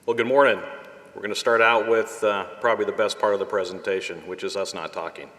Well, good morning. We're going to start out with probably the best part of the presentation, which is us not talking.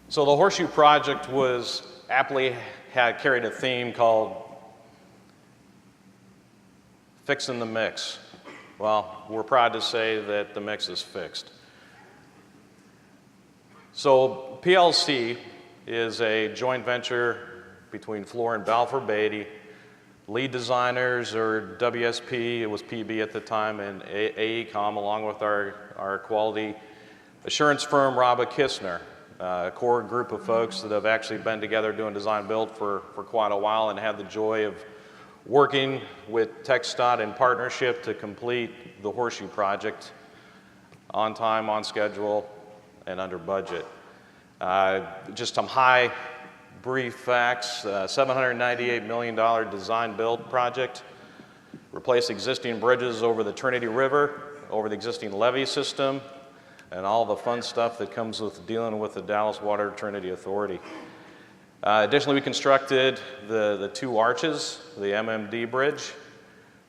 So the Horseshoe project was aptly carried a theme called Fixing the Mix. Well, we're proud to say that the mix is fixed. So PLC is a joint venture between Fluor and Balfour Beatty. Lead designers are WSP, it was PB at the time, and AECOM, along with our quality assurance firm, Robert Kistner. A core group of folks that have actually been together doing design build for quite a while and had the joy of working with TxDOT in partnership to complete the Horseshoe project on time, on schedule, and under budget. Just some brief facts. $798 million design build project. Replace existing bridges over the Trinity River, over the existing levee system, and all the fun stuff that comes with dealing with the Dallas Water Trinity Authority. Additionally, we constructed the 2 arches, the MMD bridge,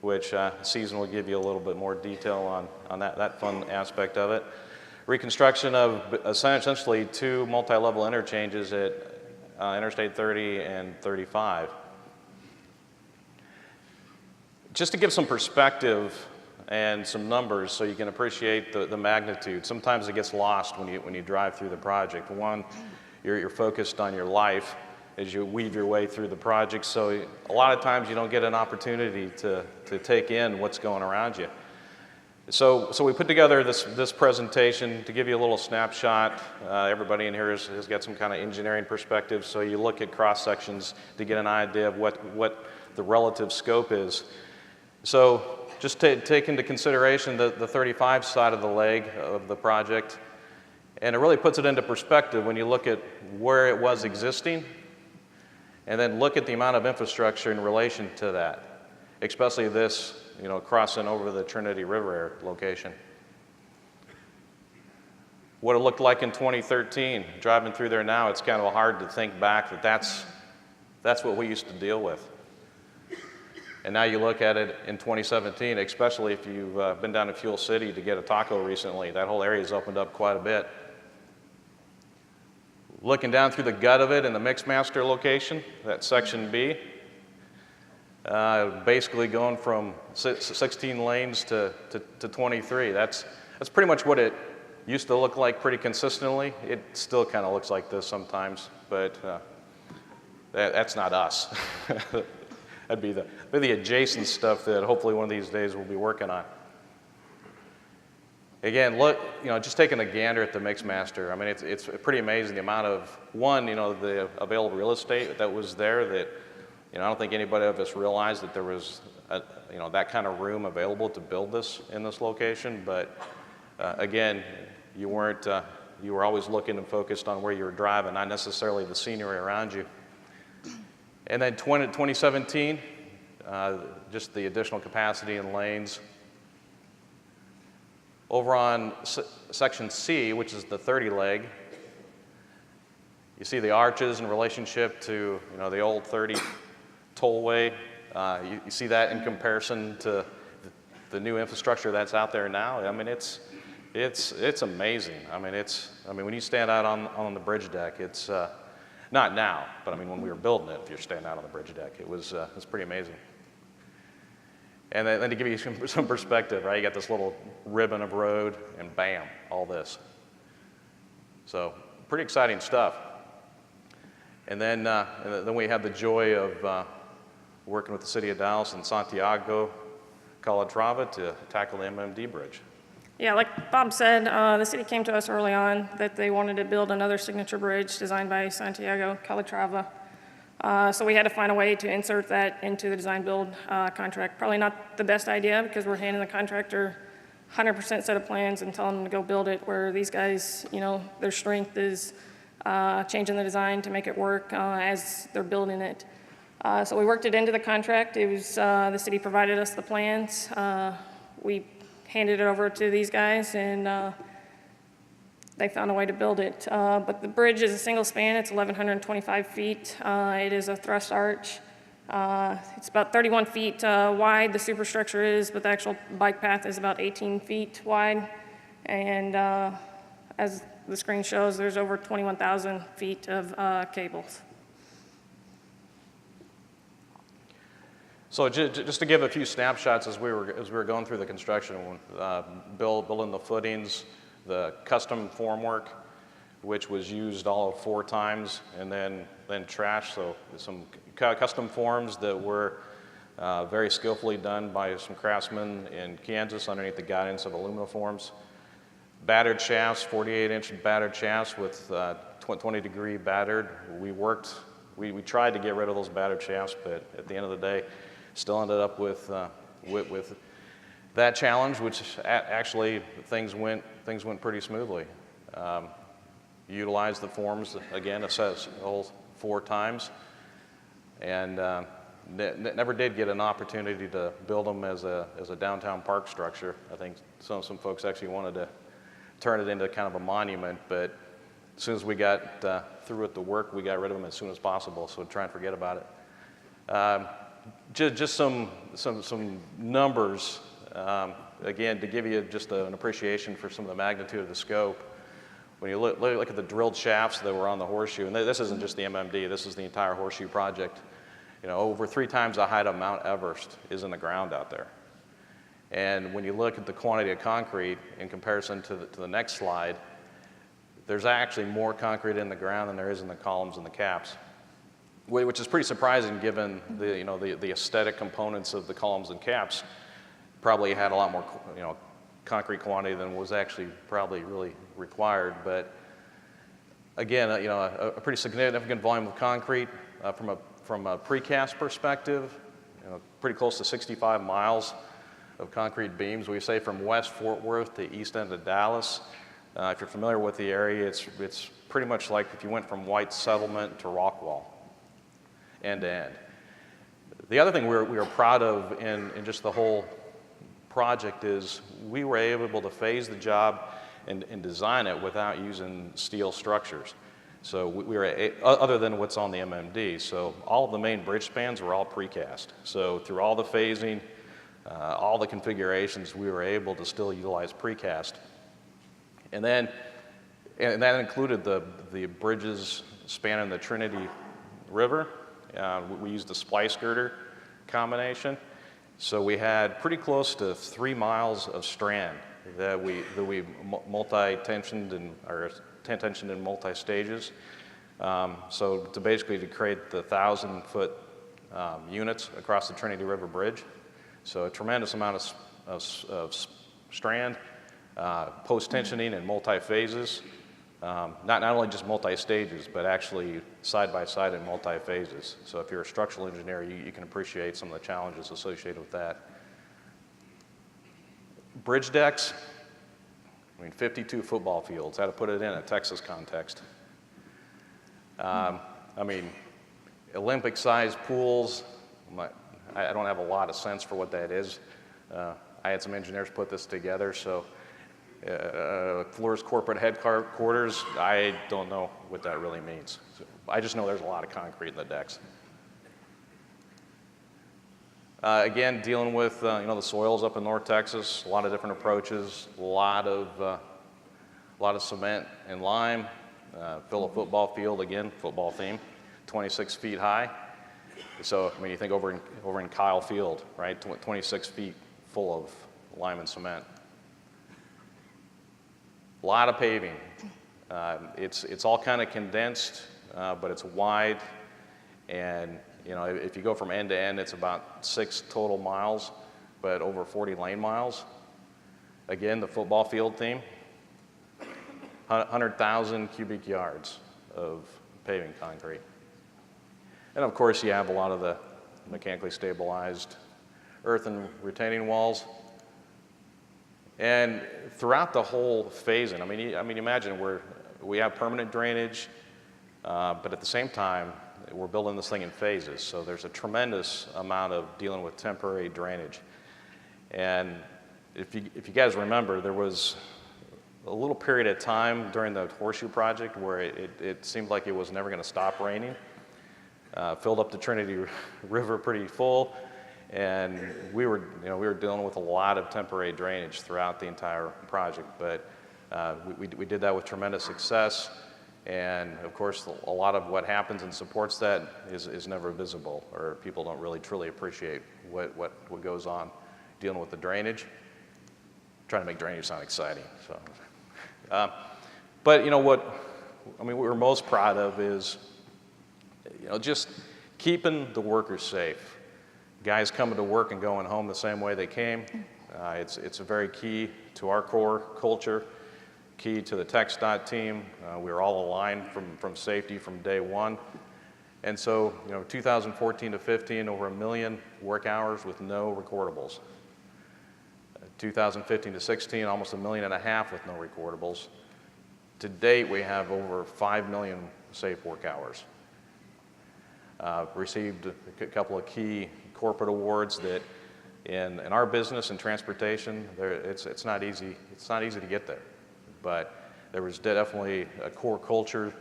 which Ceason will give you a little bit more detail on that fun aspect of it. Reconstruction of essentially 2 multi-level interchanges at Interstate 30 and 35. Just to give some perspective and some numbers so you can appreciate the magnitude. Sometimes it gets lost when you drive through the project. One, you're focused on your life as you weave your way through the project, so a lot of times you don't get an opportunity to take in what's going around you. So we put together this presentation to give you a little snapshot. Everybody in here has got some kind of engineering perspective, so you look at cross sections to get an idea of what the relative scope is. So just take into consideration the 35 side of the leg of the project, and it really puts it into perspective when you look at where it was existing, and then look at the amount of infrastructure in relation to that, especially this, crossing over the Trinity River location. What it looked like in 2013, driving through there now, it's kind of hard to think back that's what we used to deal with. And now you look at it in 2017, especially if you've been down to Fuel City to get a taco recently, that whole area's opened up quite a bit. Looking down through the gut of it in the Mixmaster location, that section B, basically going from 16 lanes to 23. That's pretty much what it used to look like pretty consistently. It still kind of looks like this sometimes, but that's not us. That'd be the adjacent stuff that hopefully one of these days we'll be working on. Again, look, just taking a gander at the Mixmaster, I mean, it's pretty amazing the amount of, the available real estate that was there that, I don't think anybody of us realized that there was, that kind of room available to build this in this location. But again, you were always looking and focused on where you were driving, not necessarily the scenery around you. And then 2017, just the additional capacity and lanes. Over on section C, which is the 30 leg, you see the arches in relationship to the old 30 tollway. You see that in comparison to the new infrastructure that's out there now. I mean, it's amazing. I mean, when you stand out on the bridge deck, it's not now, but I mean when we were building it, if you're standing out on the bridge deck, it's pretty amazing. And then to give you some perspective, right? You got this little ribbon of road, and bam, all this. So pretty exciting stuff. And then we had the joy of working with the city of Dallas and Santiago, Calatrava to tackle the MMD bridge. Yeah, like Bob said, the city came to us early on that they wanted to build another signature bridge designed by Santiago, Calatrava. So we had to find a way to insert that into the design build contract. Probably not the best idea because we're handing the contractor 100% set of plans and telling them to go build it, where these guys, their strength is changing the design to make it work as they're building it. So we worked it into the contract. It was the city provided us the plans. We handed it over to these guys, and they found a way to build it. But the bridge is a single span. It's 1,125 feet. It is a thrust arch. It's about 31 feet wide, the superstructure is, but the actual bike path is about 18 feet wide. And as the screen shows, there's over 21,000 feet of cables. So just to give a few snapshots as we were going through the construction, building the footings, the custom formwork, which was used all of 4 times, and then trash. So some custom forms that were very skillfully done by some craftsmen in Kansas underneath the guidance of Aluminiforms. Battered shafts, 48-inch battered shafts with 20-degree battered. We tried to get rid of those battered shafts, but at the end of the day, still ended up with that challenge, which actually things went pretty smoothly. utilized the forms, again, assessed all 4 times, and never did get an opportunity to build them as a downtown park structure. I think some folks actually wanted to turn it into kind of a monument, but as soon as we got through with the work, we got rid of them as soon as possible, so try and forget about it. Just some numbers, again, to give you just an appreciation for some of the magnitude of the scope. When you look at the drilled shafts that were on the Horseshoe, and this isn't just the MMD, this is the entire Horseshoe project, you know, over 3 times the height of Mount Everest is in the ground out there. And when you look at the quantity of concrete in comparison to the next slide, there's actually more concrete in the ground than there is in the columns and the caps, which is pretty surprising given the aesthetic components of the columns and caps probably had a lot more, you know, concrete quantity than was actually probably really required. But again, you know, a pretty significant volume of concrete from a precast perspective, you know, pretty close to 65 miles of concrete beams. We say from West Fort Worth to east end of Dallas. If you're familiar with the area, it's pretty much like if you went from White Settlement to Rockwall, end to end. The other thing we were proud of in just the whole project is we were able to phase the job and design it without using steel structures. So we were, other than what's on the MMD, so all of the main bridge spans were all precast. So through all the phasing, all the configurations, we were able to still utilize precast. And that included the bridges spanning the Trinity River. We used the splice girder combination. So we had pretty close to 3 miles of strand that we multi-tensioned or tensioned in multi-stages. So to basically to create the 1,000-foot units across the Trinity River Bridge. So a tremendous amount of strand, post-tensioning in multi-phases. Not only just multi-stages, but actually side-by-side in multi-phases. So if you're a structural engineer, you can appreciate some of the challenges associated with that. Bridge decks, I mean, 52 football fields, how to put it in a Texas context. I mean, Olympic-sized pools, I don't have a lot of sense for what that is. I had some engineers put this together, so Fluor's corporate headquarters, I don't know what that really means. So I just know there's a lot of concrete in the decks. Again, dealing with the soils up in North Texas, a lot of different approaches, a lot of cement and lime. Fill a football field, again, football theme, 26 feet high. So I mean, you think over in Kyle Field, right, 26 feet full of lime and cement. A lot of paving. It's all kind of condensed, but it's wide, and you know, if you go from end to end, it's about 6 total miles, but over 40 lane miles. Again, the football field theme, 100,000 cubic yards of paving concrete. And of course, you have a lot of the mechanically stabilized earthen retaining walls. And throughout the whole phasing, I mean, imagine we have permanent drainage, but at the same time, we're building this thing in phases. So there's a tremendous amount of dealing with temporary drainage. And if you guys remember, there was a little period of time during the Horseshoe project where it seemed like it was never going to stop raining. Filled up the Trinity River pretty full. And we were dealing with a lot of temporary drainage throughout the entire project, but we did that with tremendous success. And of course, a lot of what happens and supports that is never visible, or people don't really truly appreciate what goes on dealing with the drainage. I'm trying to make drainage sound exciting. So, but you know what we're most proud of is just keeping the workers safe. Guys coming to work and going home the same way they came. It's a very key to our core culture, key to the TxDOT team. We were all aligned from safety from day one. And so, 2014 to 15, over 1 million work hours with no recordables. 2015 to 16, almost 1.5 million with no recordables. To date, we have over 5 million safe work hours. Received a couple of key corporate awards that in our business and transportation, it's not easy to get there. But there was definitely a core culture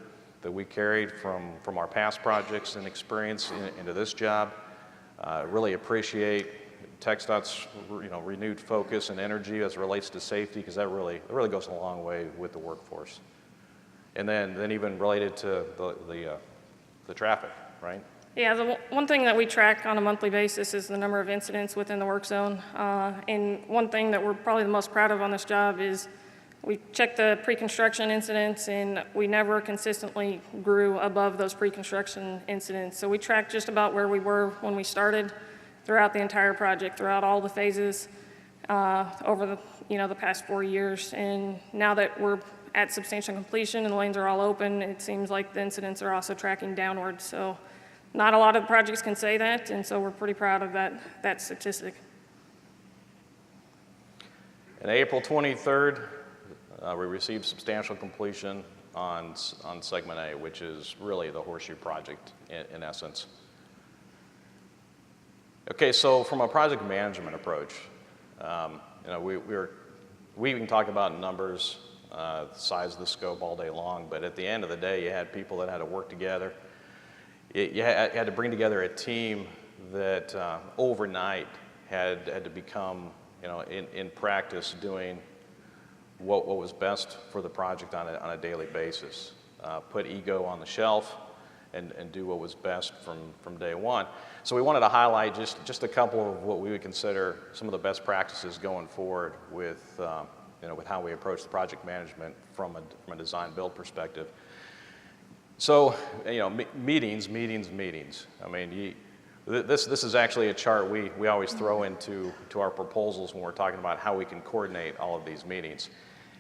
that we carried from our past projects and experience into this job. Really appreciate TxDOT's renewed focus and energy as it relates to safety, because that really goes a long way with the workforce. And then even related to the traffic, right? Yeah, the one thing that we track on a monthly basis is the number of incidents within the work zone. And one thing that we're probably the most proud of on this job is we check the pre-construction incidents, and we never consistently grew above those pre-construction incidents. So we track just about where we were when we started throughout the entire project, throughout all the phases over the past 4 years. And now that we're at substantial completion and the lanes are all open, it seems like the incidents are also tracking downward. So not a lot of projects can say that, and so we're pretty proud of that statistic. On April 23rd, we received substantial completion on Segment A, which is really the Horseshoe project in essence. Okay, so from a project management approach, we can talk about numbers, the size of the scope all day long, but at the end of the day, you had people that had to work together. You had to bring together a team that overnight had to become, in practice, doing what was best for the project on a daily basis. Put ego on the shelf and do what was best from day one. So we wanted to highlight just a couple of what we would consider some of the best practices going forward with how we approach the project management from a design build perspective. So, meetings. I mean, this is actually a chart we always throw into our proposals when we're talking about how we can coordinate all of these meetings.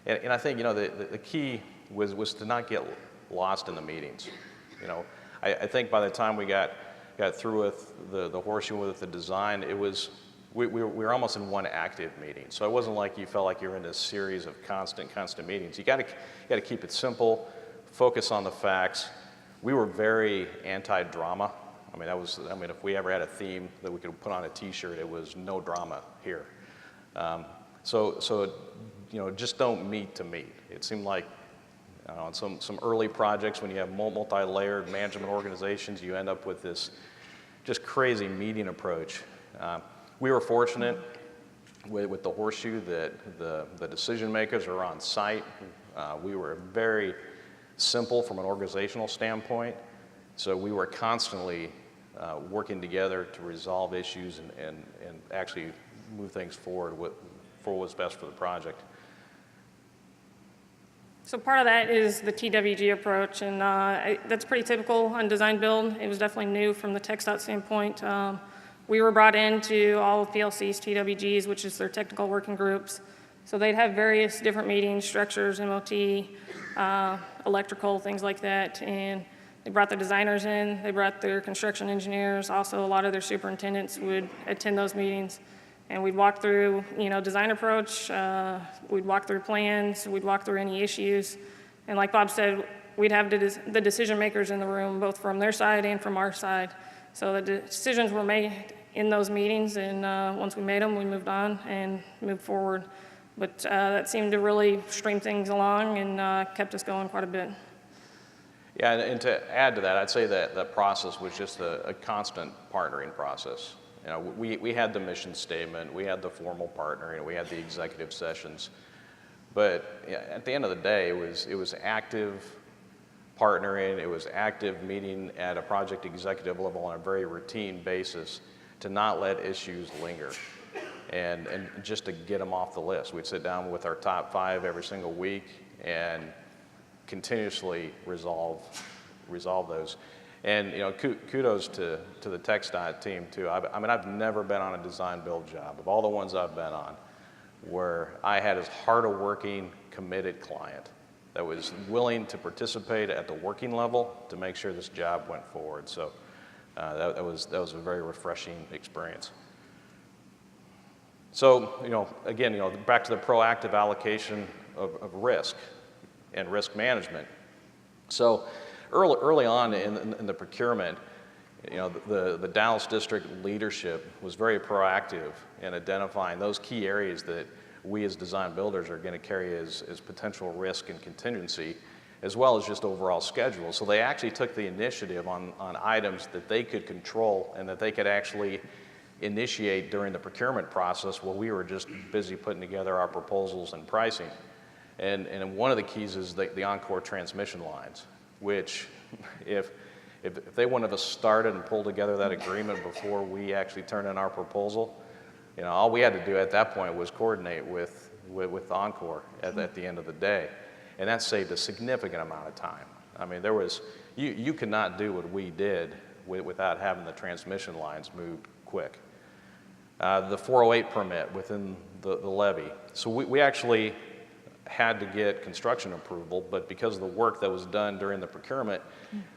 And I think, the key was to not get lost in the meetings. I think by the time we got through with the Horseshoe, with the design, we were almost in one active meeting. So it wasn't like you felt like you were in a series of constant meetings. You got to keep it simple, focus on the facts. We were very anti-drama. I mean, if we ever had a theme that we could put on a T-shirt, it was no drama here. So just don't meet to meet. It seemed like on some early projects, when you have multi-layered management organizations, you end up with this just crazy meeting approach. We were fortunate with the Horseshoe that the decision makers are on site. We were very simple from an organizational standpoint, so we were constantly working together to resolve issues and actually move things forward for what's best for the project. So part of that is the TWG approach, and that's pretty typical on design build. It was definitely new from the TxDOT standpoint. We were brought into all of PLC's TWGs, which is their technical working groups. So they'd have various different meetings, structures, MOT, electrical, things like that. And they brought the designers in, they brought their construction engineers. Also, a lot of their superintendents would attend those meetings. And we'd walk through, design approach, we'd walk through plans, we'd walk through any issues. And like Bob said, we'd have the decision makers in the room, both from their side and from our side. So the decisions were made in those meetings, and once we made them, we moved on and moved forward. But that seemed to really stream things along and kept us going quite a bit. Yeah, and to add to that, I'd say that the process was just a constant partnering process. We had the mission statement, we had the formal partnering, we had the executive sessions, but at the end of the day, it was active partnering, it was active meeting at a project executive level on a very routine basis to not let issues linger and just to get them off the list. We'd sit down with our top 5 every single week and continuously resolve those. And kudos to the TxDOT team too. I've never been on a design build job, of all the ones I've been on, where I had as hard a working, committed client that was willing to participate at the working level to make sure this job went forward. So that was a very refreshing experience. So again, back to the proactive allocation of risk. and risk management. So early on in the procurement, you know, the Dallas district leadership was very proactive in identifying those key areas that we as design builders are going to carry as potential risk and contingency, as well as just overall schedule. So they actually took the initiative on items that they could control and that they could actually initiate during the procurement process while we were just busy putting together our proposals and pricing. And one of the keys is the Encore transmission lines, which if they wouldn't have started and pulled together that agreement before we actually turned in our proposal, you know, all we had to do at that point was coordinate with Encore at the end of the day. And that saved a significant amount of time. I mean, you could not do what we did without having the transmission lines moved quick. The 408 permit within the levee. So we actually had to get construction approval, but because of the work that was done during the procurement,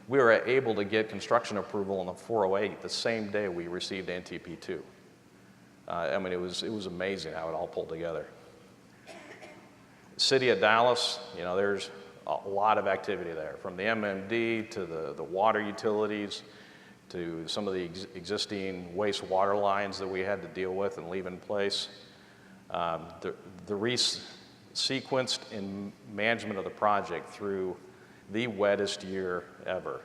we were able to get construction approval on the 408 the same day we received NTP2. I mean, it was amazing how it all pulled together. City of Dallas, you know, there's a lot of activity there, from the MMD to the water utilities to some of the existing wastewater lines that we had to deal with and leave in place. The sequenced in management of the project through the wettest year ever.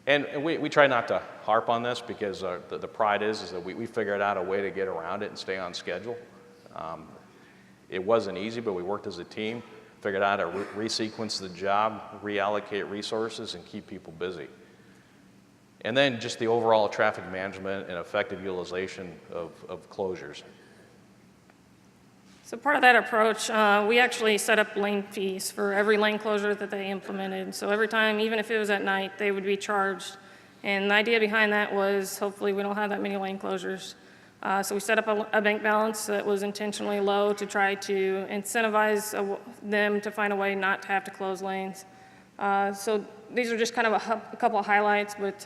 And we try not to harp on this because the pride is that we figured out a way to get around it and stay on schedule. It wasn't easy, but we worked as a team, figured out how to resequence the job, reallocate resources, and keep people busy. And then just the overall traffic management and effective utilization of closures. So part of that approach, we actually set up lane fees for every lane closure that they implemented. So every time, even if it was at night, they would be charged. And the idea behind that was hopefully we don't have that many lane closures. So we set up a bank balance that was intentionally low to try to incentivize them to find a way not to have to close lanes. So these are just kind of a couple of highlights, but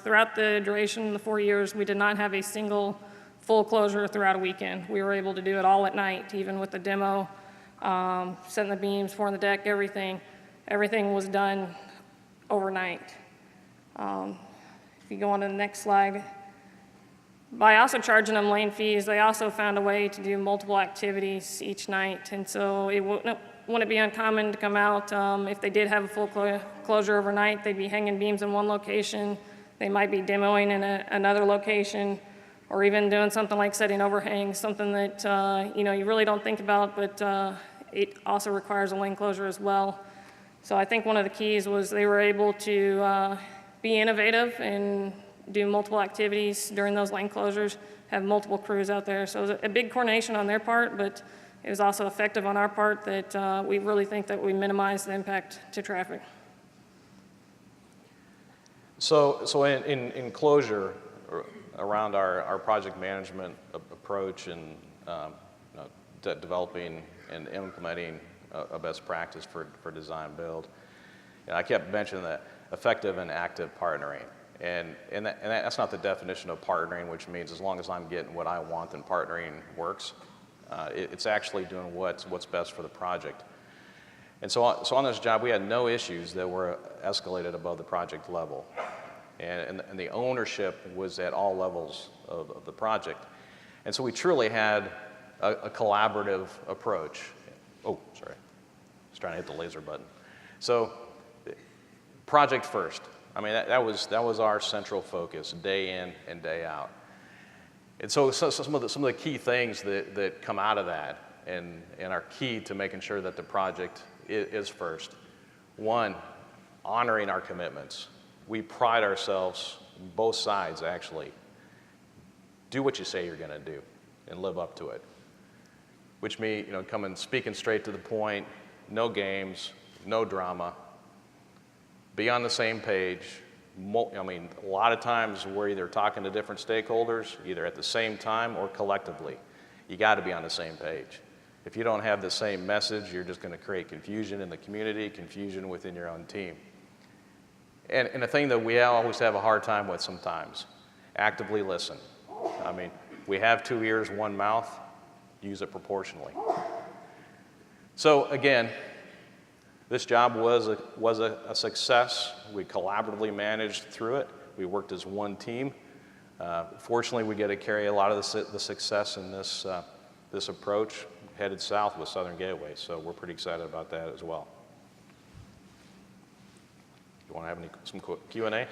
throughout the duration of the 4 years, we did not have a single full closure throughout a weekend. We were able to do it all at night, even with the demo, setting the beams, pouring the deck, everything. Everything was done overnight. If you go on to the next slide, by also charging them lane fees, they also found a way to do multiple activities each night. And so it wouldn't be uncommon to come out. If they did have a full closure overnight, they'd be hanging beams in one location. They might be demoing in another location, or even doing something like setting overhangs, something that you know, you really don't think about, but it also requires a lane closure as well. So I think one of the keys was they were able to be innovative and do multiple activities during those lane closures, have multiple crews out there. So it was a big coordination on their part, but it was also effective on our part that we really think that we minimized the impact to traffic. So in closure, around our project management approach and developing and implementing a best practice for design build. And I kept mentioning that effective and active partnering. And that's not the definition of partnering, which means as long as I'm getting what I want, then partnering works. It's actually doing what's best for the project. And so on this job, we had no issues that were escalated above the project level. And the ownership was at all levels of the project. And so we truly had a collaborative approach. Oh, sorry. I was trying to hit the laser button. So project first. I mean, that was our central focus, day in and day out. And so some of the key things that come out of that and are key to making sure that the project is first. One, honoring our commitments. We pride ourselves, both sides actually, do what you say you're going to do and live up to it. Which means, you know, coming speaking straight to the point, no games, no drama, be on the same page. I mean, a lot of times we're either talking to different stakeholders, either at the same time or collectively. You got to be on the same page. If you don't have the same message, you're just going to create confusion in the community, confusion within your own team. And a thing that we always have a hard time with sometimes, actively listen. I mean, we have 2 ears, 1 mouth, use it proportionally. So again, This job was a success. We collaboratively managed through it. We worked as one team. Fortunately, we get to carry a lot of the success in this approach headed south with Southern Gateway, so we're pretty excited about that as well. You want to have some Q&A?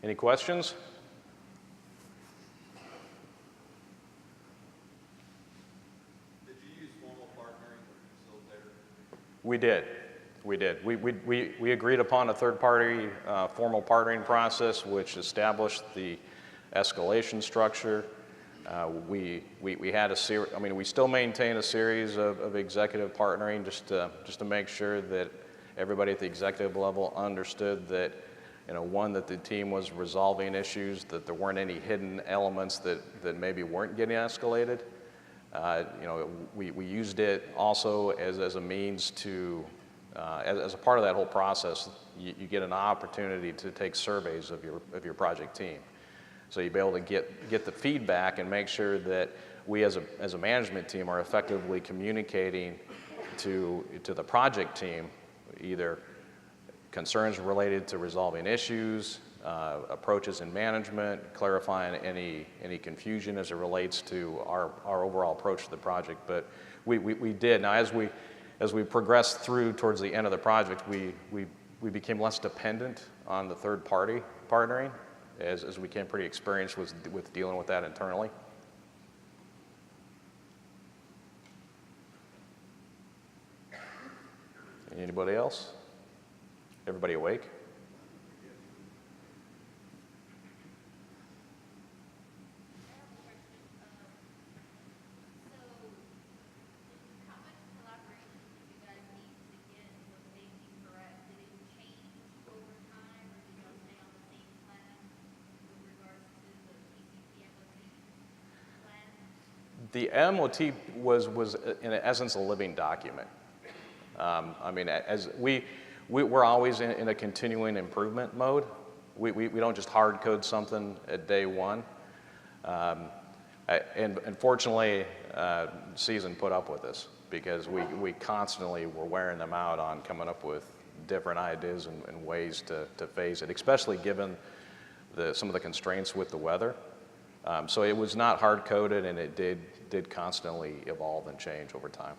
Any questions? Did you use formal partnering with a facilitator? We did. We agreed upon a third-party formal partnering process, which established the escalation structure. We had a series. I mean, we still maintain a series of executive partnering just to make sure that everybody at the executive level understood that, one, that the team was resolving issues, that there weren't any hidden elements that maybe weren't getting escalated. We used it also as a means to, as a part of that whole process, you get an opportunity to take surveys of your project team. So you'll be able to get the feedback and make sure that we as a management team are effectively communicating to the project team either concerns related to resolving issues, approaches in management, clarifying any confusion as it relates to our overall approach to the project. But we did. Now, as we progressed through towards the end of the project, we became less dependent on the third party partnering as we became pretty experienced with dealing with that internally. Anybody else? Everybody awake? The MOT was in essence a living document. I mean, as we're always in a continuing improvement mode. We don't just hard code something at day one. And fortunately, Ceason put up with this because we constantly were wearing them out on coming up with different ideas and ways to phase it, especially given some of the constraints with the weather. So it was not hard coded, and it did constantly evolve and change over time.